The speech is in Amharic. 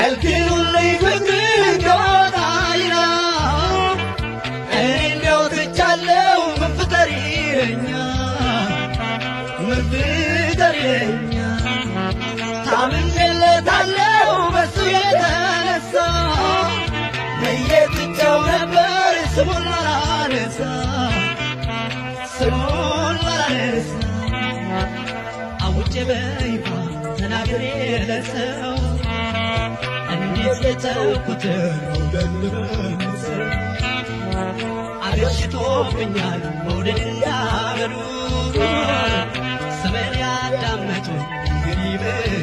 ከልክሉልኝ ፍቅርን ከወጣይና እኔ እንዲያው ትቻለው ምን ፍጠር ይለኛል ታምኜለታለው በሱ የተነሳ ለየትቸው ነበር ስሙን ላላነሳ አውጬ በይፋ ተናግሬ ለሰው እንዴት የተውኩትን መውደድ አገሽቶብኛል መውደድ እንዳበሉ ስሜን ያዳመጡ እንግዲህ